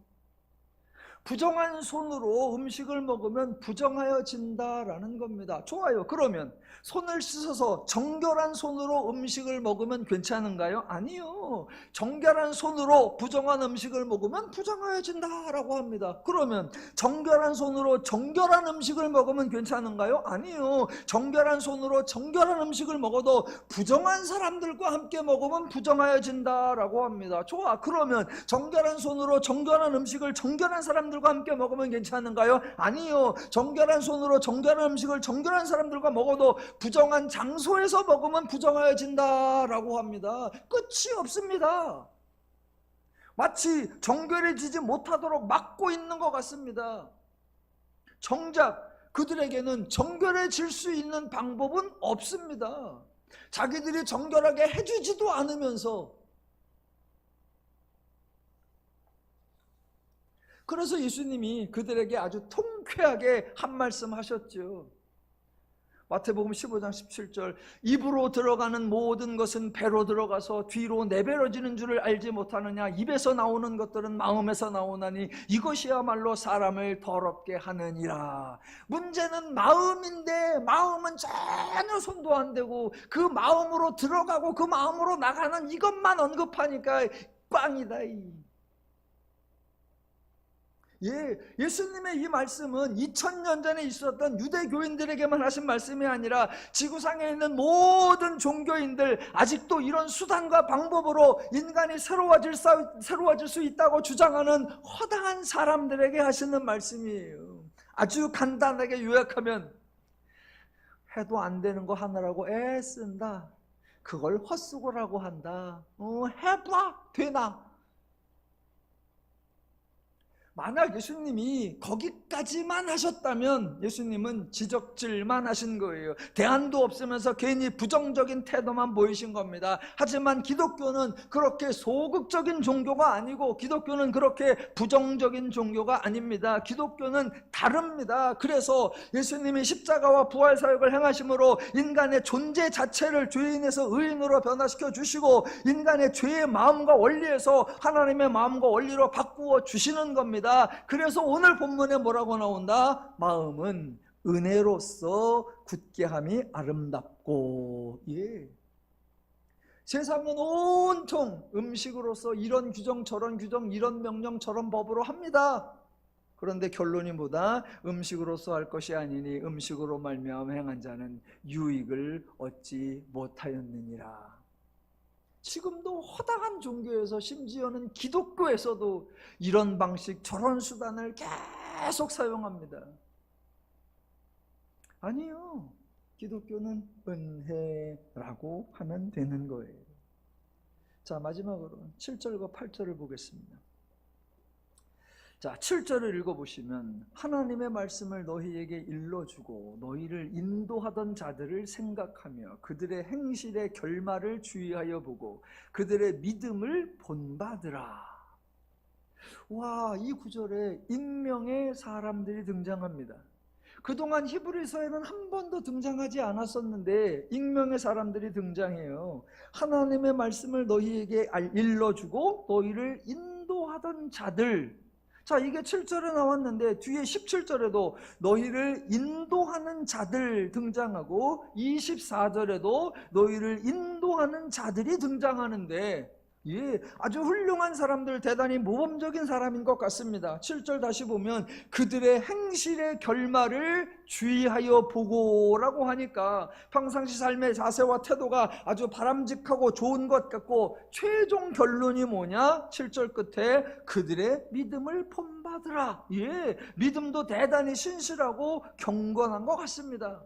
[SPEAKER 1] 부정한 손으로 음식을 먹으면 부정하여진다라는 겁니다. 좋아요. 그러면 손을 씻어서 정결한 손으로 음식을 먹으면 괜찮은가요? 아니요. 정결한 손으로 부정한 음식을 먹으면 부정하여진다라고 합니다. 그러면 정결한 손으로 정결한 음식을 먹으면 괜찮은가요? 아니요. 정결한 손으로 정결한 음식을 먹어도 부정한 사람들과 함께 먹으면 부정하여진다라고 합니다. 좋아. 그러면 정결한 손으로 정결한 음식을 정결한 사람들과 함께 먹으면 괜찮은가요? 아니요. 정결한 손으로 정결한 음식을 정결한 사람들과 먹어도 부정한 장소에서 먹으면 부정하여진다라고 합니다. 끝이 없습니다. 마치 정결해지지 못하도록 막고 있는 것 같습니다. 정작 그들에게는 정결해질 수 있는 방법은 없습니다. 자기들이 정결하게 해주지도 않으면서. 그래서 예수님이 그들에게 아주 통쾌하게 한 말씀 하셨죠. 마태복음 15장 17절, 입으로 들어가는 모든 것은 배로 들어가서 뒤로 내배려지는 줄을 알지 못하느냐? 입에서 나오는 것들은 마음에서 나오나니 이것이야말로 사람을 더럽게 하느니라. 문제는 마음인데 마음은 전혀 손도 안 대고 그 마음으로 들어가고 그 마음으로 나가는 이것만 언급하니까 꽝이다. 예수님의 이 말씀은 2000년 전에 있었던 유대교인들에게만 하신 말씀이 아니라 지구상에 있는 모든 종교인들, 아직도 이런 수단과 방법으로 인간이 새로워질 수 있다고 주장하는 허당한 사람들에게 하시는 말씀이에요. 아주 간단하게 요약하면 해도 안 되는 거 하느라고 애쓴다. 그걸 헛수고라고 한다. 해봐 되나? 만약 예수님이 거기까지만 하셨다면 예수님은 지적질만 하신 거예요. 대안도 없으면서 괜히 부정적인 태도만 보이신 겁니다. 하지만 기독교는 그렇게 소극적인 종교가 아니고 기독교는 그렇게 부정적인 종교가 아닙니다. 기독교는 다릅니다. 그래서 예수님이 십자가와 부활 사역을 행하심으로 인간의 존재 자체를 죄인에서 의인으로 변화시켜 주시고 인간의 죄의 마음과 원리에서 하나님의 마음과 원리로 바꾸어 주시는 겁니다. 그래서 오늘 본문에 뭐라고 나온다? 마음은 은혜로서 굳게함이 아름답고. 세상은 온통 음식으로서 이런 규정 저런 규정 이런 명령 저런 법으로 합니다. 그런데 결론이 뭐다? 음식으로서 할 것이 아니니 음식으로 말미암아 행한 자는 유익을 얻지 못하였느니라. 지금도 허다한 종교에서 심지어는 기독교에서도 이런 방식 저런 수단을 계속 사용합니다. 아니요. 기독교는 은혜라고 하면 되는 거예요. 자, 마지막으로 7절과 8절을 보겠습니다. 자, 7절을 읽어보시면 하나님의 말씀을 너희에게 일러주고 너희를 인도하던 자들을 생각하며 그들의 행실의 결말을 주의하여 보고 그들의 믿음을 본받으라. 와, 이 구절에 익명의 사람들이 등장합니다. 그동안 히브리서에는 한 번도 등장하지 않았었는데 익명의 사람들이 등장해요. 하나님의 말씀을 너희에게 일러주고 너희를 인도하던 자들. 자, 이게 7절에 나왔는데 뒤에 17절에도 너희를 인도하는 자들 등장하고 24절에도 너희를 인도하는 자들이 등장하는데 아주 훌륭한 사람들, 대단히 모범적인 사람인 것 같습니다. 7절 다시 보면 그들의 행실의 결말을 주의하여 보고라고 하니까 평상시 삶의 자세와 태도가 아주 바람직하고 좋은 것 같고 최종 결론이 뭐냐? 7절 끝에 그들의 믿음을 본받으라. 믿음도 대단히 신실하고 경건한 것 같습니다.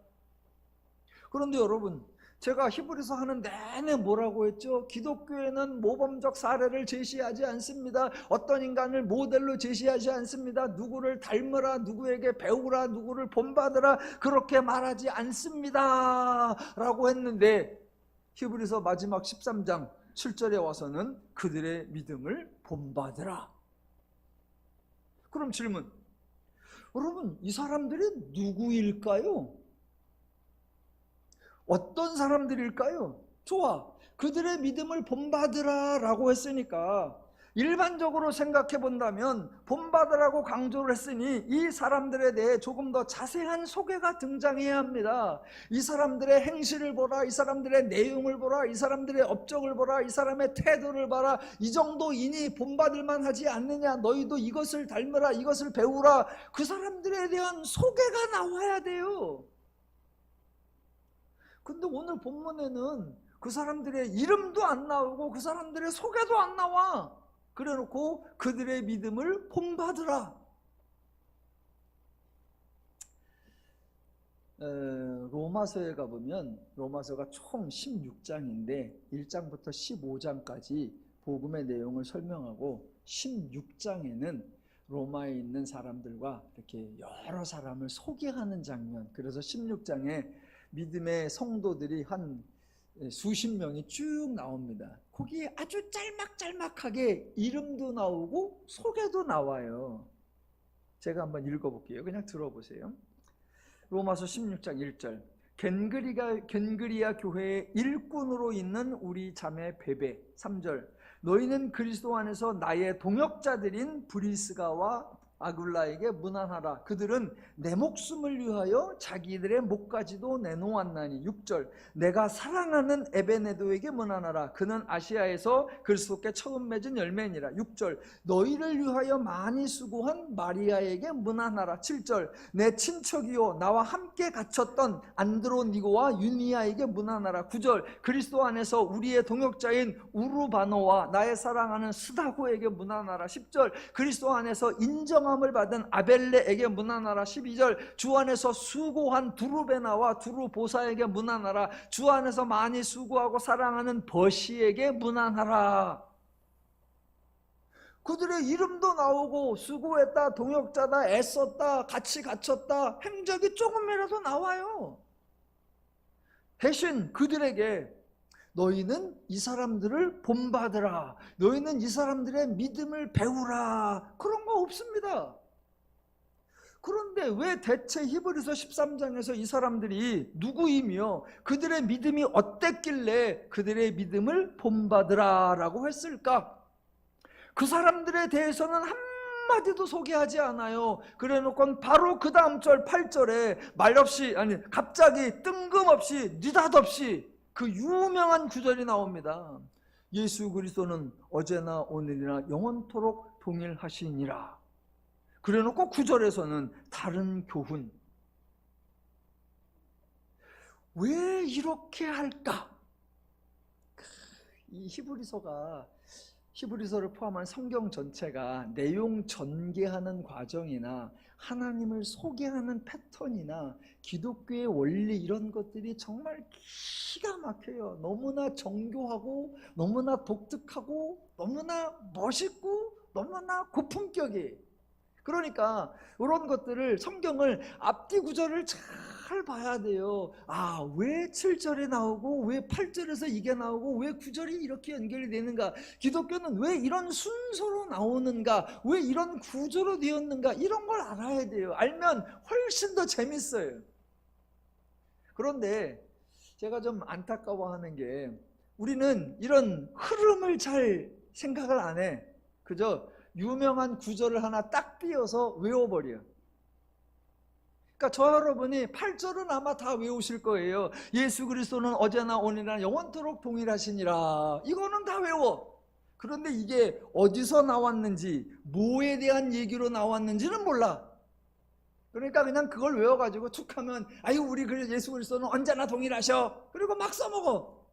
[SPEAKER 1] 그런데 여러분, 제가 히브리서 하는 내내 뭐라고 했죠? 기독교에는 모범적 사례를 제시하지 않습니다. 어떤 인간을 모델로 제시하지 않습니다. 누구를 닮으라, 누구에게 배우라, 누구를 본받으라 그렇게 말하지 않습니다 라고 했는데 히브리서 마지막 13장 7절에 와서는 그들의 믿음을 본받으라. 그럼 질문, 여러분 이 사람들이 누구일까요? 어떤 사람들일까요? 좋아, 그들의 믿음을 본받으라 라고 했으니까 일반적으로 생각해 본다면 본받으라고 강조를 했으니 이 사람들에 대해 조금 더 자세한 소개가 등장해야 합니다. 이 사람들의 행실을 보라, 이 사람들의 내용을 보라, 이 사람들의 업적을 보라, 이 사람의 태도를 봐라. 이 정도이니 본받을 만하지 않느냐, 너희도 이것을 닮으라, 이것을 배우라. 그 사람들에 대한 소개가 나와야 돼요. 근데 오늘 본문에는 그 사람들의 이름도 안 나오고 그 사람들의 소개도 안 나와. 그래 놓고 그들의 믿음을 본받으라. 로마서에 가보면 로마서가 총 16장인데 1장부터 15장까지 복음의 내용을 설명하고 16장에는 로마에 있는 사람들과 이렇게 여러 사람을 소개하는 장면. 그래서 16장에 믿음의 성도들이 한 수십 명이 쭉 나옵니다. 거기에 아주 짤막짤막하게 이름도 나오고 소개도 나와요. 제가 한번 읽어볼게요. 그냥 들어보세요. 로마서 16장 1절. 겐그리아 교회의 일꾼으로 있는 우리 자매 베베. 3절. 너희는 그리스도 안에서 나의 동역자들인 브리스가와 아굴라에게 문안하라. 그들은 내 목숨을 위하여 자기들의 목까지도 내놓았나니. 6절. 내가 사랑하는 에베네도에게 문안하라. 그는 아시아에서 그리스도께 처음 맺은 열매니라. 6절. 너희를 위하여 많이 수고한 마리아에게 문안하라. 7절. 내 친척이요 나와 함께 갇혔던 안드로니고와 유니아에게 문안하라. 9절. 그리스도 안에서 우리의 동역자인 우르바노와 나의 사랑하는 스다고에게 문안하라. 10절. 그리스도 안에서 인정함을 받은 아벨레에게 문안하라. 12절. 주 안에서 수고한 두루베나와 두루보사에게 문안하라. 주 안에서 많이 수고하고 사랑하는 버시에게 문안하라. 그들의 이름도 나오고 수고했다, 동역자다, 애썼다, 같이 갇혔다, 행적이 조금이라도 나와요. 대신 그들에게 너희는 이 사람들을 본받으라, 너희는 이 사람들의 믿음을 배우라, 그런 거 없습니다. 그런데 왜 대체 히브리서 13장에서 이 사람들이 누구이며 그들의 믿음이 어땠길래 그들의 믿음을 본받으라 라고 했을까? 그 사람들에 대해서는 한마디도 소개하지 않아요. 그래 놓고 바로 그 다음 절 8절에 말없이, 아니 갑자기 뜬금없이 느닷없이 그 유명한 구절이 나옵니다. 예수 그리스도는 어제나 오늘이나 영원토록 동일하시니라. 그래 놓고 9절에서는 다른 교훈. 왜 이렇게 할까? 이 히브리서를 포함한 성경 전체가 내용 전개하는 과정이나 하나님을 소개하는 패턴이나 기독교의 원리 이런 것들이 정말 기가 막혀요. 너무나 정교하고 너무나 독특하고 너무나 멋있고 너무나 고품격이에요. 그러니까 이런 것들을, 성경을 앞뒤 구절을 잘 봐야 돼요. 아, 왜 7절에 나오고 왜 8절에서 이게 나오고 왜 9절이 이렇게 연결이 되는가, 기독교는 왜 이런 순서로 나오는가, 왜 이런 구조로 되었는가, 이런 걸 알아야 돼요. 알면 훨씬 더 재밌어요. 그런데 제가 좀 안타까워하는 게 우리는 이런 흐름을 잘 생각을 안 해. 그저 유명한 구절을 하나 딱 띄어서 외워버려요. 그러니까 저 여러분이 8절은 아마 다 외우실 거예요. 예수 그리스도는 어제나 오늘이나 영원토록 동일하시니라. 이거는 다 외워. 그런데 이게 어디서 나왔는지, 뭐에 대한 얘기로 나왔는지는 몰라. 그러니까 그냥 그걸 외워가지고 툭 하면, 아유 우리 예수 그리스도는 언제나 동일하셔. 그리고 막 써먹어.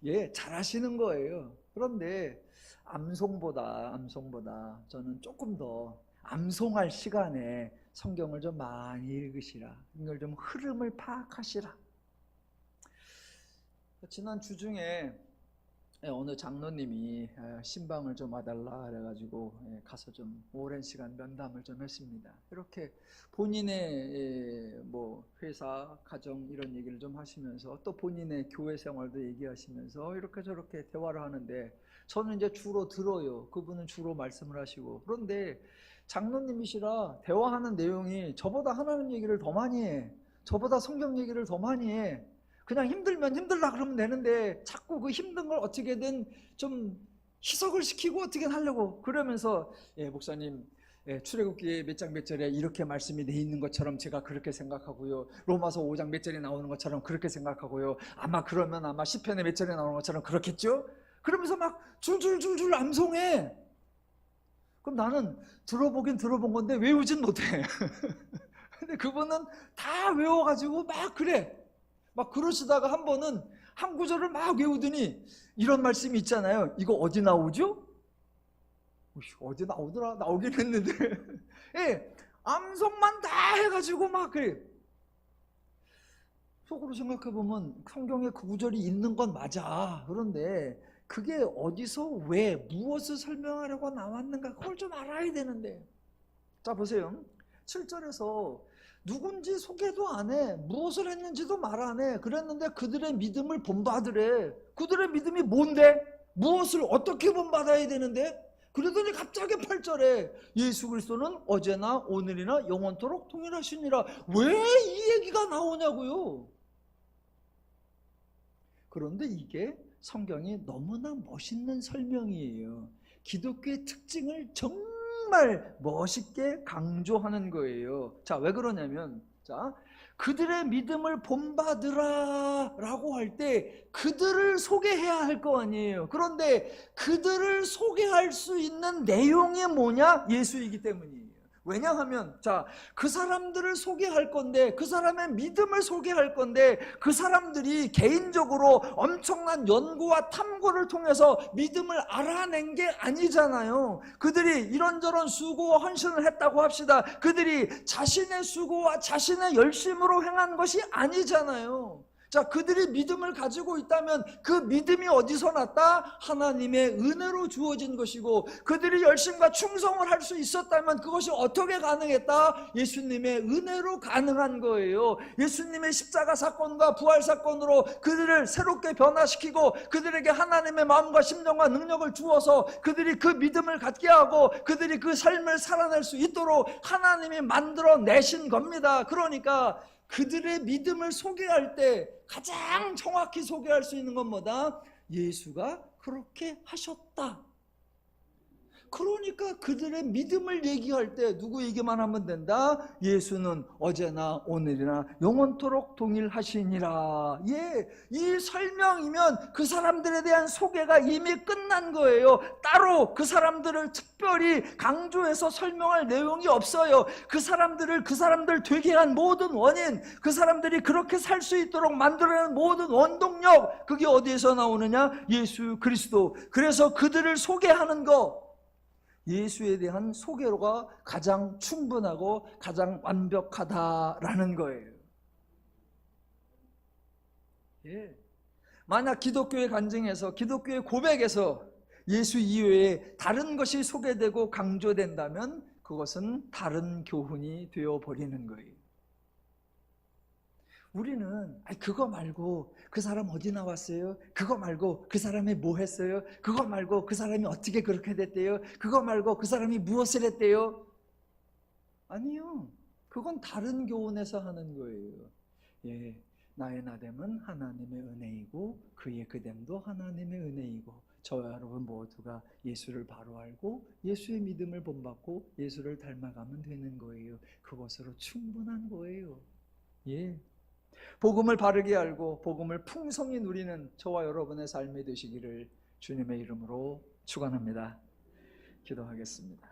[SPEAKER 1] 예, 잘하시는 거예요. 그런데 암송보다 저는 조금 더 암송할 시간에 성경을 좀 많이 읽으시라. 이걸 좀 흐름을 파악하시라. 지난 주 중에 어느 장로님이 신방을 좀 와달라 그래가지고 가서 좀 오랜 시간 면담을 좀 했습니다. 이렇게 본인의 뭐 회사, 가정 이런 얘기를 좀 하시면서 또 본인의 교회 생활도 얘기하시면서 이렇게 저렇게 대화를 하는데 저는 이제 주로 들어요. 그분은 주로 말씀을 하시고. 그런데 장로님이시라 대화하는 내용이 저보다 하나님 얘기를 더 많이 해. 저보다 성경 얘기를 더 많이 해. 그냥 힘들면 힘들라 그러면 되는데 자꾸 그 힘든 걸 어떻게든 좀 희석을 시키고 어떻게든 하려고 그러면서 목사님 출애굽기 몇 장 몇 절에 이렇게 말씀이 돼 있는 것처럼 제가 그렇게 생각하고요. 로마서 5장 몇 절에 나오는 것처럼 그렇게 생각하고요. 아마 그러면 아마 시편에 몇 절에 나오는 것처럼 그렇겠죠? 그러면서 막 줄줄줄줄 암송해. 그럼 나는 들어보긴 들어본 건데 외우진 못해. 근데 그분은 다 외워가지고 막 그래. 막 그러시다가 한 번은 한 구절을 막 외우더니 이런 말씀이 있잖아요. 이거 어디 나오죠? 어디 나오더라? 나오긴 했는데 예, 암송만 다 해가지고 막 그래. 속으로 생각해보면 성경에 그 구절이 있는 건 맞아. 그런데 그게 어디서 왜 무엇을 설명하려고 나왔는가 그걸 좀 알아야 되는데. 자 보세요. 7절에서 누군지 소개도 안 해. 무엇을 했는지도 말 안 해. 그랬는데 그들의 믿음을 본받으래. 그들의 믿음이 뭔데? 무엇을 어떻게 본받아야 되는데? 그러더니 갑자기 8절에 예수 그리스도는 어제나 오늘이나 영원토록 동일하시니라. 왜 이 얘기가 나오냐고요. 그런데 이게 성경이 너무나 멋있는 설명이에요. 기독교의 특징을 정말 멋있게 강조하는 거예요. 자, 왜 그러냐면, 자, 그들의 믿음을 본받으라 라고 할 때 그들을 소개해야 할 거 아니에요. 그런데 그들을 소개할 수 있는 내용이 뭐냐? 예수이기 때문이에요. 왜냐하면 자, 그 사람들을 소개할 건데 그 사람의 믿음을 소개할 건데 그 사람들이 개인적으로 엄청난 연구와 탐구를 통해서 믿음을 알아낸 게 아니잖아요. 그들이 이런저런 수고와 헌신을 했다고 합시다. 그들이 자신의 수고와 자신의 열심으로 행한 것이 아니잖아요. 자, 그들이 믿음을 가지고 있다면 그 믿음이 어디서 났다? 하나님의 은혜로 주어진 것이고, 그들이 열심과 충성을 할 수 있었다면 그것이 어떻게 가능했다? 예수님의 은혜로 가능한 거예요. 예수님의 십자가 사건과 부활 사건으로 그들을 새롭게 변화시키고 그들에게 하나님의 마음과 심령과 능력을 주어서 그들이 그 믿음을 갖게 하고 그들이 그 삶을 살아낼 수 있도록 하나님이 만들어내신 겁니다. 그러니까 그들의 믿음을 소개할 때 가장 정확히 소개할 수 있는 건 뭐다? 예수가 그렇게 하셨다. 그러니까 그들의 믿음을 얘기할 때 누구 얘기만 하면 된다? 예수는 어제나 오늘이나 영원토록 동일하시니라. 예, 이 설명이면 그 사람들에 대한 소개가 이미 끝난 거예요. 따로 그 사람들을 특별히 강조해서 설명할 내용이 없어요. 그 사람들 되게 한 모든 원인, 그 사람들이 그렇게 살 수 있도록 만들어낸 모든 원동력, 그게 어디에서 나오느냐? 예수 그리스도. 그래서 그들을 소개하는 거, 예수에 대한 소개로가 가장 충분하고 가장 완벽하다라는 거예요. 예. 만약 기독교의 간증에서, 기독교의 고백에서 예수 이외에 다른 것이 소개되고 강조된다면 그것은 다른 교훈이 되어버리는 거예요. 우리는 그거 말고 그 사람 어디 나왔어요? 그거 말고 그 사람이 뭐 했어요? 그거 말고 그 사람이 어떻게 그렇게 됐대요? 그거 말고 그 사람이 무엇을 했대요? 아니요. 그건 다른 교훈에서 하는 거예요. 예, 나의 나됨은 하나님의 은혜이고 그의 그됨도 하나님의 은혜이고 저와 여러분 모두가 예수를 바로 알고 예수의 믿음을 본받고 예수를 닮아가면 되는 거예요. 그것으로 충분한 거예요. 예. 복음을 바르게 알고 복음을 풍성히 누리는 저와 여러분의 삶이 되시기를 주님의 이름으로 축원합니다. 기도하겠습니다.